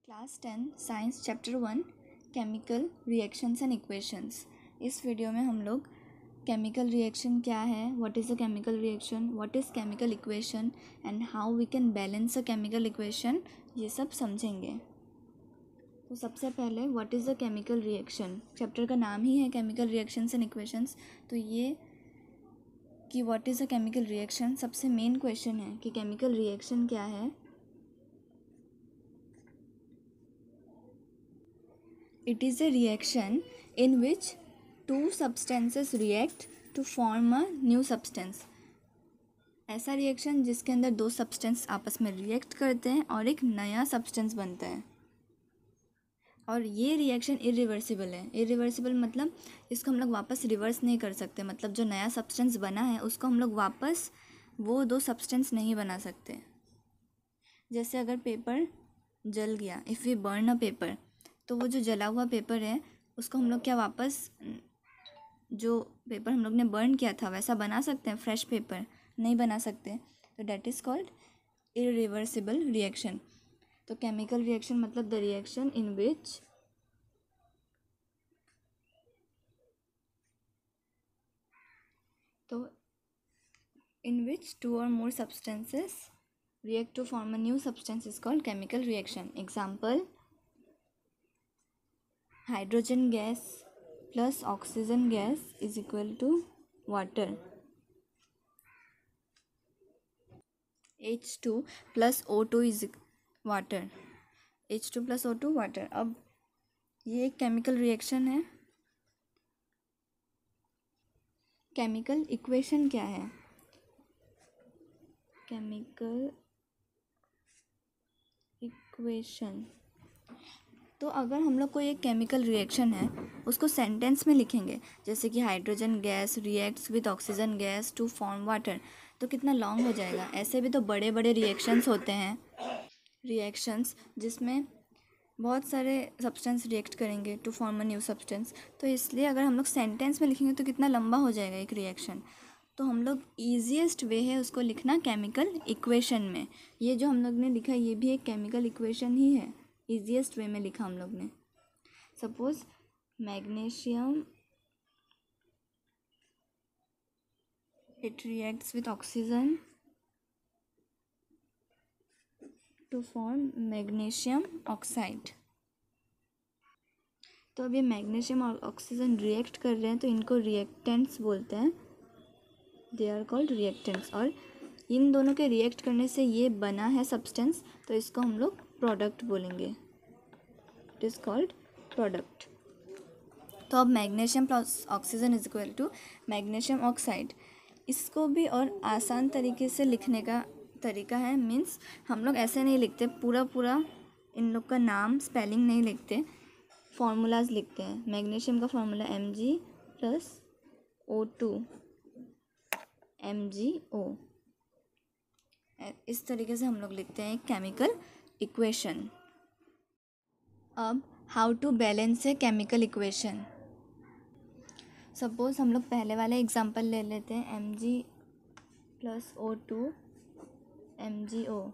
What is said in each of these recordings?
Class 10 science chapter 1 chemical reactions and equations. इस video में हम लोग केमिकल रिएक्शन क्या है, what is a chemical reaction, what is chemical equation and how we can balance a chemical equation, ये सब समझेंगे। तो सबसे पहले what is a chemical reaction. Chapter का नाम ही है केमिकल रिएक्शंस एंड इक्वेशंस। तो ये कि what is a chemical reaction सबसे मेन क्वेश्चन है कि केमिकल रिएक्शन क्या है। It is a reaction in which two substances react to form a new substance. ऐसा रिएक्शन जिसके अंदर दो सब्सटेंस आपस में रिएक्ट करते हैं और एक नया सब्सटेंस बनता है। और ये रिएक्शन इरिवर्सिबल है। इरिवर्सिबल मतलब इसको हम लोग वापस रिवर्स नहीं कर सकते। मतलब जो नया सब्सटेंस बना है उसको हम लोग वापस वो दो सब्सटेंस नहीं बना सकते। जैसे अगर पेपर जल गया, if we burn a paper, तो वो जो जला हुआ पेपर है उसको हम लोग क्या वापस जो पेपर हम लोग ने बर्न किया था वैसा बना सकते हैं? फ्रेश पेपर नहीं बना सकते। तो that is called irreversible reaction. तो केमिकल रिएक्शन मतलब the reaction in which two or more substances react to form a new substance is called chemical reaction. Example: hydrogen gas plus oxygen gas is equal to water. H2 plus O2 is water. H2 plus O2 water. अब ये एक chemical reaction है। Chemical equation क्या है? Chemical equation, तो अगर हम लोग कोई एक केमिकल रिएक्शन है उसको सेंटेंस में लिखेंगे, जैसे कि hydrogen gas reacts with oxygen gas to form water, तो कितना लॉन्ग हो जाएगा। ऐसे भी तो बड़े बड़े रिएक्शंस होते हैं, रिएक्शंस जिसमें बहुत सारे सब्सटेंस रिएक्ट करेंगे to form a new substance. तो इसलिए अगर हम लोग सेंटेंस में लिखेंगे तो कितना लंबा हो जाएगा एक रिएक्शन। तो हम लोग ईजीएस्ट वे है उसको लिखना केमिकल इक्वेशन में। ये जो हम लोग ने लिखा ये भी एक केमिकल इक्वेशन ही है, ईजीएस्ट वे में लिखा हम लोग ने। Suppose magnesium it reacts with oxygen to form magnesium oxide. तो अब ये मैग्नीशियम और ऑक्सीजन रिएक्ट कर रहे हैं तो इनको रिएक्टेंट्स बोलते हैं, दे आर कॉल्ड रिएक्टेंट्स। और इन दोनों के रिएक्ट करने से ये बना है सब्सटेंस, तो इसको हम लोग प्रोडक्ट बोलेंगे। It is called product. तो अब magnesium plus oxygen is equal to magnesium oxide. इसको भी और आसान तरीके से लिखने का तरीका है, मीन्स हम लोग ऐसे नहीं लिखते पूरा इन लोग का नाम स्पेलिंग नहीं लिखते, फार्मूलाज लिखते हैं। मैग्नीशियम का formula Mg plus O2 MgO। इस तरीके से हम लोग लिखते हैं एक केमिकल इक्वेशन। अब how to balance a chemical equation. Suppose हम लोग पहले वाले एग्जांपल ले लेते हैं, Mg प्लस O2 MgO।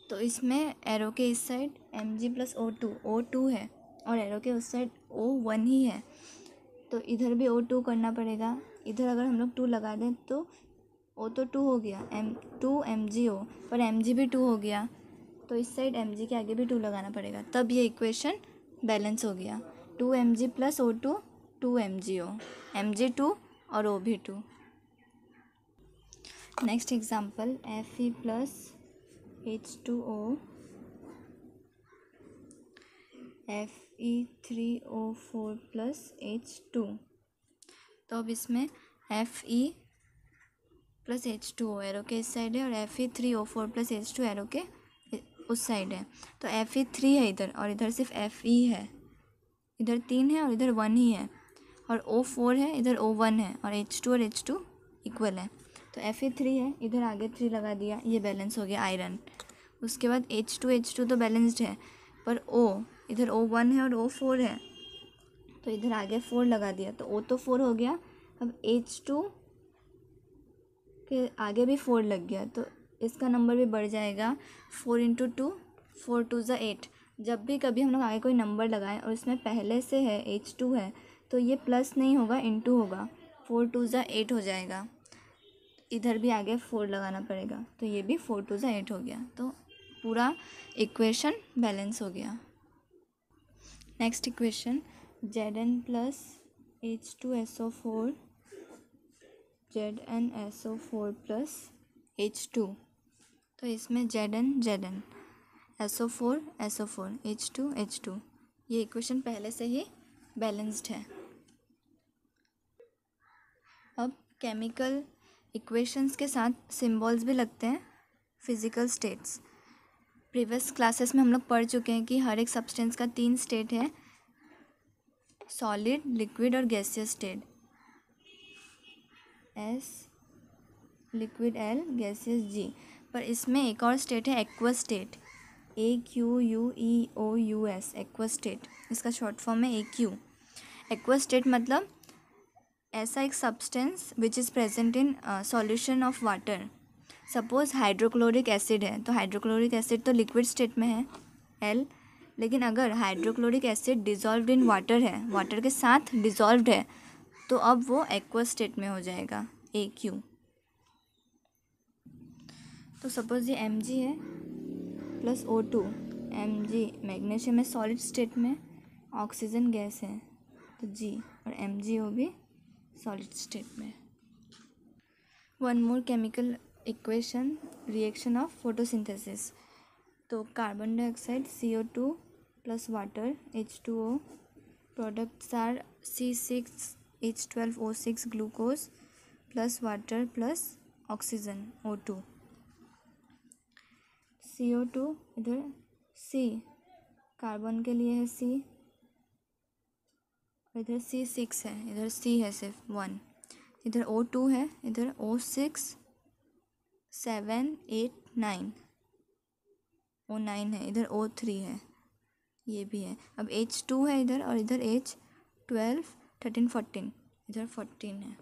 तो इसमें एरो के इस साइड Mg प्लस O2 है और एरो के उस साइड O1 ही है, तो इधर भी O2 करना पड़ेगा। इधर अगर हम लोग 2 लगा दें तो O तो 2 हो गया, M2 MgO, पर Mg भी 2 हो गया, तो इस साइड Mg के आगे भी 2 लगाना पड़ेगा, तब ये इक्वेशन बैलेंस हो गया। 2 Mg plus O2 2 MgO, Mg 2 और O भी 2। Next example Fe plus H2O Fe3O4 plus H2। तो अब इसमें Fe प्लस H2O एरो के इस साइड है और Fe3O4 प्लस H2 एरो के उस साइड है। तो Fe3 है इधर और इधर सिर्फ Fe है, इधर 3 है और इधर 1 ही है, और O4 है, इधर O1 है, और H2 और H2 इक्वल है। तो Fe3 है, इधर आगे 3 लगा दिया, ये बैलेंस हो गया आयरन। उसके बाद H2 तो बैलेंस्ड है, पर O इधर O1 है और O4 है, तो इधर आगे 4 लगा दिया, तो O तो 4 हो गया। अब H2 के आगे भी 4 लग गया, तो इसका नंबर भी बढ़ जाएगा। 4 × 2 4 2 ज़ा 8। जब भी कभी हम लोग आगे कोई नंबर लगाएं और इसमें पहले से है H2 है तो ये प्लस नहीं होगा, इनटू होगा। 4 2 ज़ा 8 हो जाएगा। इधर भी आगे 4 लगाना पड़ेगा, तो ये भी 4 2 ज़ा 8 हो गया। तो पूरा इक्वेशन बैलेंस हो गया। Next equation Zn plus H2SO4 ZnSO4 plus H2। तो इसमें Zn SO4 H2 ये इक्वेशन पहले से ही बैलेंस्ड है। अब केमिकल इक्वेशंस के साथ सिंबल्स भी लगते हैं फिज़िकल स्टेट्स। प्रीवियस क्लासेस में हम लोग पढ़ चुके हैं कि हर एक सब्सटेंस का 3 स्टेट है, सॉलिड, लिक्विड और gaseous state. S liquid, L gaseous, G। पर इसमें एक और स्टेट है aqueous state, AQUEOUS aqueous state. इसका शॉर्ट फॉर्म है AQ। एक्वस स्टेट मतलब ऐसा एक substance which is present in solution of water. Suppose hydrochloric acid है, तो हाइड्रोक्लोरिक एसिड तो लिक्विड स्टेट में है L, लेकिन अगर hydrochloric acid dissolved in water है, वाटर के साथ डिज़ोल्व्ड है, तो अब वो एक्वस स्टेट में हो जाएगा AQ। तो सपोज ये Mg है प्लस O2। Mg मैग्नीशियम है सॉलिड स्टेट में, ऑक्सीजन गैस है तो G, और MgO भी सॉलिड स्टेट में। One more chemical equation, reaction of photosynthesis. तो carbon dioxide CO2 plus water H2O, products are C6H12O6 glucose plus water plus oxygen O2। CO2 इधर C, carbon के लिए है C, इधर C6 है, इधर C है सिर्फ 1, इधर O2 है, इधर O6 7 8 9 O9 है, इधर O3 है, ये भी है। अब H2 है इधर, और इधर H12 13 14, इधर 14 है।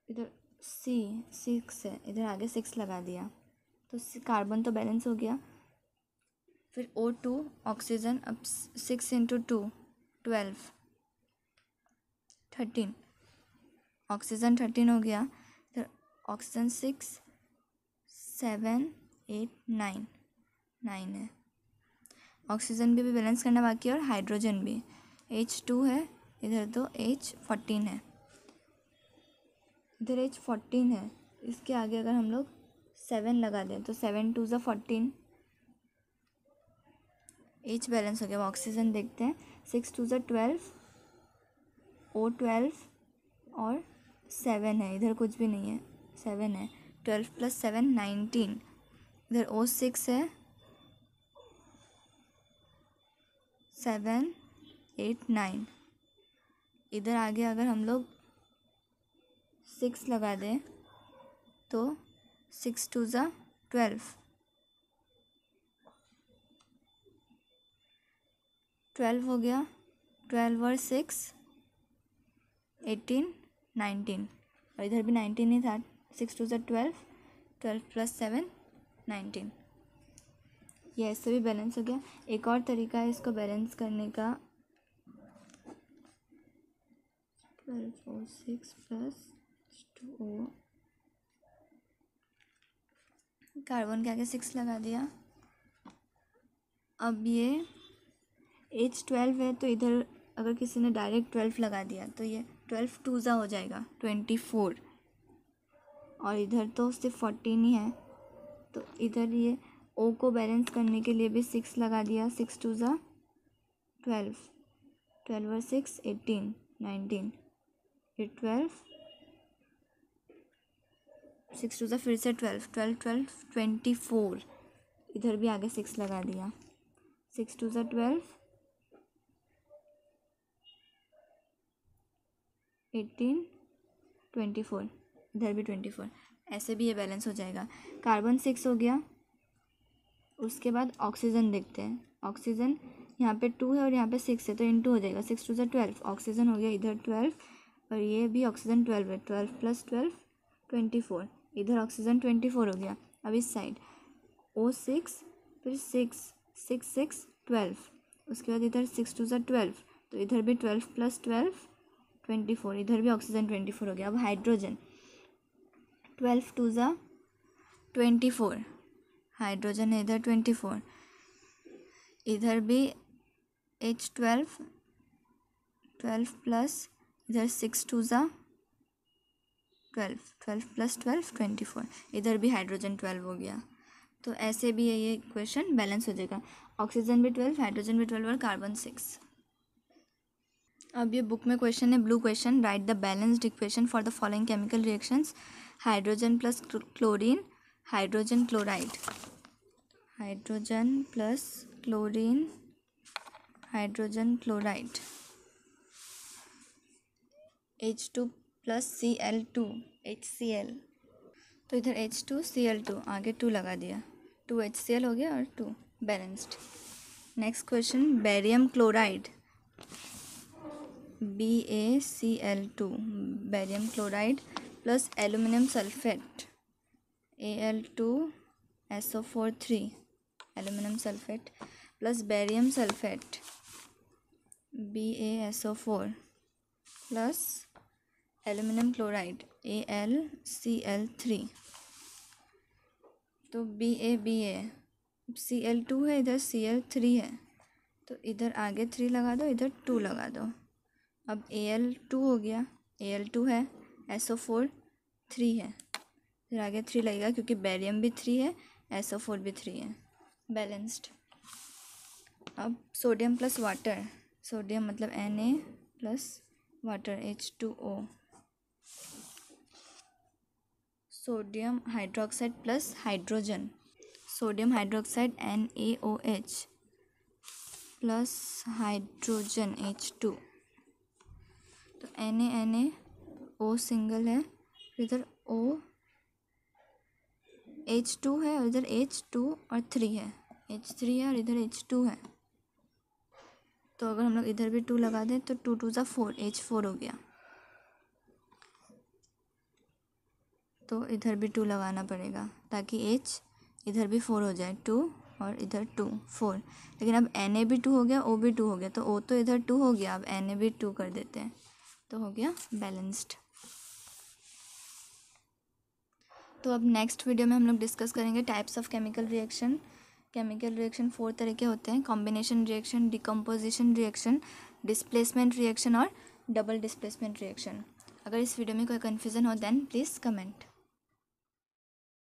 इधर C6 है, इधर आगे 6 लगा दिया, तो कार्बन तो बैलेंस हो गया। फिर O2 ऑक्सीजन, अब 6 इंटू 2 12 13, ऑक्सीजन 13 हो गया। फिर ऑक्सीजन 6 7 8 9 9 है। ऑक्सीजन भी बैलेंस करना बाकी है, और हाइड्रोजन भी। H2 है इधर, तो H14 है, इधर H14 है। इसके आगे अगर हम लोग 7 लगा दें तो 7 2 ज़ा 14, H बैलेंस हो गया। ऑक्सीजन देखते हैं, 6 2 ज़ा 12, O12 और 7 है, इधर कुछ भी नहीं है, 7 है। 12 प्लस 7 19, इधर O6 है 7 8 9, इधर आगे अगर हम लोग 6 लगा दें तो 6 2 ज़ा 12, 12 हो गया। 12 और 6 18 19, और इधर भी 19 ही था। 6 2 ज़ा 12, 12 प्लस 7 19, ये ऐसे भी बैलेंस हो गया। एक और तरीका है इसको बैलेंस करने का, 12 और 6 प्लस 2O, कार्बन के आगे 6 लगा दिया। अब ये H12 है, तो इधर अगर किसी ने डायरेक्ट 12 लगा दिया तो ये 12 2 ज़ा हो जाएगा 24, और इधर तो सिर्फ 14 ही है, तो इधर ये O को बैलेंस करने के लिए भी 6 लगा दिया। 6 2 ज़ा 12, 12 और 6 18 19, ये 12, 6 2 ज़ा फिर से 12 12 12 24, इधर भी आगे 6 लगा दिया। 6 2 ज़ा 12, 18 24, इधर भी 24, ऐसे भी ये बैलेंस हो जाएगा। कार्बन 6 हो गया। उसके बाद ऑक्सीजन देखते हैं। ऑक्सीजन यहाँ पे 2 है और यहाँ पे 6 है, तो इंटू हो जाएगा। 6 2 ज़ा 12, ऑक्सीजन हो गया इधर 12, और ये भी ऑक्सीजन 12 है। 12 प्लस 12 24, इधर ऑक्सीजन 24 हो गया। अब इस साइड O6 फिर 6 6 6 12, उसके बाद इधर 6 2 ज़ा 12, तो इधर भी 12 + 12 24, इधर भी ऑक्सीजन 24 हो गया। अब हाइड्रोजन 12 2 ज़ा 24, हाइड्रोजन है इधर 24, इधर भी H12 12 प्लस इधर 6 2 ज़ा 12, 12 + 12 24, इधर भी हाइड्रोजन 12 हो गया। तो ऐसे भी ये इक्वेशन बैलेंस हो जाएगा, ऑक्सीजन भी 12, हाइड्रोजन भी 12 और कार्बन 6। अब ये बुक में क्वेश्चन है, blue question, right the balanced equation for the following chemical reactions, hydrogen plus chlorine, hydrogen chloride, hydrogen plus chlorine, hydrogen chloride, H2 + Cl2 HCl, तो इधर H2 Cl2 आगे 2 लगा दिया, 2 HCl हो गया और 2 balanced. Next question, barium chloride BaCl2, barium chloride plus aluminium sulphate Al2SO4 aluminium sulphate plus barium sulphate BaSO4 plus aluminium chloride AlCl3, तो BA Cl2 है, इधर Cl3 है, तो इधर आगे 3 लगा दो, इधर 2 लगा दो। अब Al2 हो गया, Al2 है, SO4 3 है, फिर आगे 3 लगेगा क्योंकि बेरियम भी 3 है, SO4 भी 3 है, बैलेंस्ड। अब सोडियम प्लस वाटर, सोडियम मतलब Na plus water H2O, sodium hydroxide plus hydrogen, sodium hydroxide NaOH plus hydrogen H2, तो Na O सिंगल है, इधर O H2 है और इधर H2 और 3 है, H3 है और इधर H2 है, तो अगर हम लोग इधर भी 2 लगा दें तो 2 2 ज़ा 4 H4 हो गया, तो इधर भी 2 लगाना पड़ेगा ताकि H इधर भी 4 हो जाए, 2 और इधर 2 4, लेकिन अब Na भी 2 हो गया, O भी 2 हो गया, तो O तो इधर 2 हो गया, अब Na भी 2 कर देते हैं, तो हो गया बैलेंस्ड। तो अब नेक्स्ट वीडियो में हम लोग डिस्कस करेंगे types of chemical reaction. Chemical reaction 4 तरह के होते हैं, combination reaction, decomposition reaction, displacement reaction और डबल डिस्प्लेसमेंट रिएक्शन। अगर इस वीडियो में कोई कन्फ्यूज़न हो देन प्लीज़ कमेंट।